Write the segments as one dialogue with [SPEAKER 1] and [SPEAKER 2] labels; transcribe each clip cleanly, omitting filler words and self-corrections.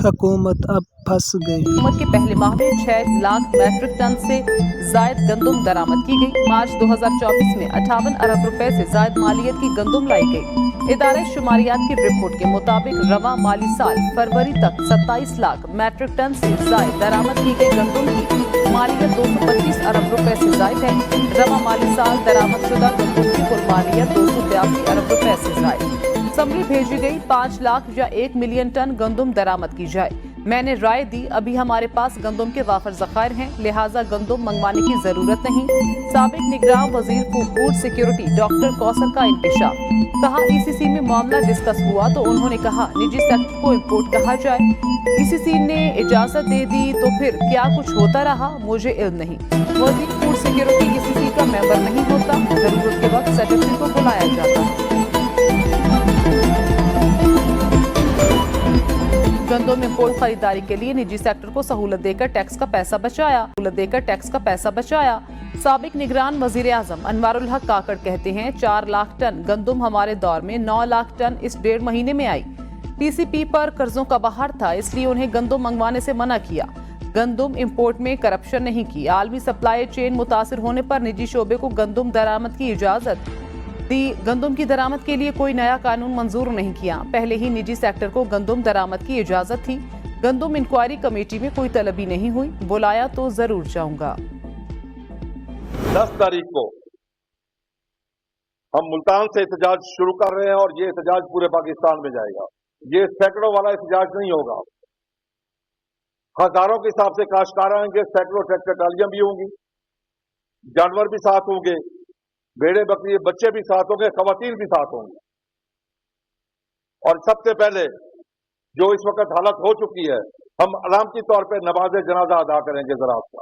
[SPEAKER 1] हुकूमत अब फंस गई।
[SPEAKER 2] हुकूमत के पहले माह में 6 लाख मैट्रिक टन से जायद गंदम दरामद की गई। मार्च 2024 में 58 अरब रुपए से जायद मालियत की गंदम लाई गई। इदारे शुमारियात की रिपोर्ट के मुताबिक रवा माली साल फरवरी तक 27 लाख मैट्रिक टन से जायद दरामद की गई गंदम की मालियत 225 अरब रुपए से जायद है। रवा माली साल दरामद शुदा गंदम की कुल मालियत 282 अरब रुपए से जायद। समरी भेजी गई 5 लाख या 1 मिलियन टन गंदम दरामद की जाए। मैंने राय दी अभी हमारे पास गंदम के वाफर ज़खायर हैं, लिहाजा गंदम मंगवाने की जरूरत नहीं। साबिक निगरान वजीर फूड सिक्योरिटी डॉक्टर कौसर का इंकशाफ। कहा ईसीसी में मामला डिस्कस हुआ तो उन्होंने कहा निजी सेक्टर को इम्पोर्ट कहा जाए। ईसीसी ने इजाजत दे दी तो फिर क्या कुछ होता रहा, मुझे इल्म नहीं। वजीर फूड सिक्योरिटी ईसीसी का मेंबर नहीं होता, जरूरत के वक्त सेक्रेटरी को बुलाया जाता। गंदम इम्पोर्ट खरीदारी के लिए निजी सेक्टर को सहूलत देकर टैक्स का पैसा बचाया। साबिक निगरान वजीर आजम अनवारुल हक काकड़ कहते हैं 4 लाख टन गंदम हमारे दौर में 9 लाख टन इस 1.5 महीने में आई। पीसीपी पर कर्जों का बहार था, इसलिए उन्हें गंदम मंगवाने से मना किया। गंदम इम्पोर्ट में करप्शन नहीं की। आलमी सप्लाई चेन मुतासिर होने पर निजी शोबे को गंदम दरामद की इजाजत दी। गंदम की दरामद के लिए कोई नया कानून मंजूर नहीं किया, पहले ही निजी सेक्टर को गंदम दरामद की इजाजत थी। गंदम इंक्वायरी कमेटी में कोई तलबी नहीं हुई, बुलाया तो जरूर जाऊंगा।
[SPEAKER 3] 10 तारीख को हम मुल्तान से एहतजाज शुरू कर रहे हैं और ये एहतजाज पूरे पाकिस्तान में जाएगा। ये सैकड़ों वाला एहतजाज नहीं होगा, हजारों के हिसाब से काश्तकार आएंगे, सैकड़ों ट्रैक्टर ट्रालियां भी होंगी, जानवर भी साथ होंगे, भेड़े बकरी बच्चे भी साथ होंगे, खवातीन भी साथ होंगे। और सबसे पहले जो इस वक्त हालत हो चुकी है, हम अलामती तौर पर नमाज जनाजा अदा करेंगे जरा आपका।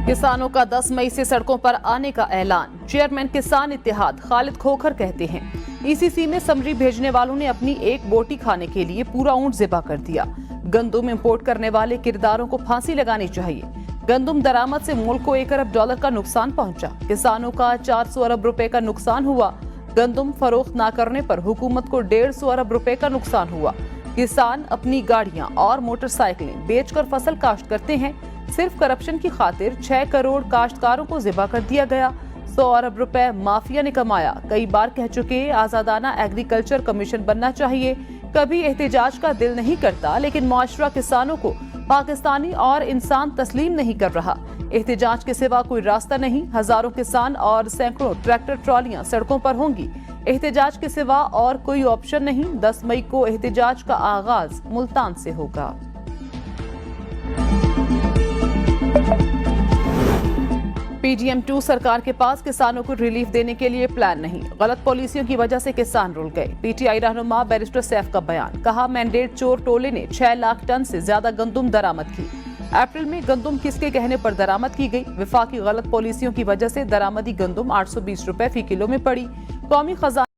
[SPEAKER 2] किसानों का 10 मई से सड़कों पर आने का ऐलान। चेयरमैन किसान इत्तेहाद खालिद खोखर कहते हैं ईसीसी में समरी भेजने वालों ने अपनी एक बोटी खाने के लिए पूरा ऊंट ज़िबा कर दिया। गंदम इंपोर्ट करने वाले किरदारों को फांसी लगानी चाहिए। गंदम दरामद से मुल्क को $1 अरब का नुकसान पहुंचा। किसानों का 400 अरब रुपए का नुकसान हुआ। गंदम फरोख्त न करने पर हुकूमत को 150 अरब रुपए का नुकसान हुआ। किसान अपनी गाड़ियां और मोटरसाइकिलें बेचकर फसल काश्त करते हैं। सिर्फ करप्शन की खातिर 6 करोड़ काश्तकारों को ज़िबा कर दिया गया। 100 अरब रुपए माफिया ने कमाया। कई बार कह चुके आजादाना एग्रीकल्चर कमीशन बनना चाहिए। कभी एहतजाज का दिल नहीं करता, लेकिन मुआशरा किसानों को पाकिस्तानी और इंसान तस्लीम नहीं कर रहा। एहतजाज के सिवा कोई रास्ता नहीं। हजारों किसान और सैकड़ों ट्रैक्टर ट्रॉलियां सड़कों पर होंगी। एहतजाज के सिवा और कोई ऑप्शन नहीं। 10 मई को एहतजाज का आगाज मुल्तान से होगा। PGM2 सरकार के पास किसानों को रिलीफ देने के लिए प्लान नहीं। गलत पॉलिसियों की वजह से किसान रुल गए। PTI रहनुमा बैरिस्टर सैफ का बयान। कहा मैंडेट चोर टोले ने 6 लाख टन से ज्यादा गंदम दरामद की। अप्रैल में गंदम किसके कहने पर दरामद की गई। विफाकी गलत पॉलिसियों की वजह से दरामदी गंदम 820 रुपए फी किलो में पड़ी। कौमी खजाना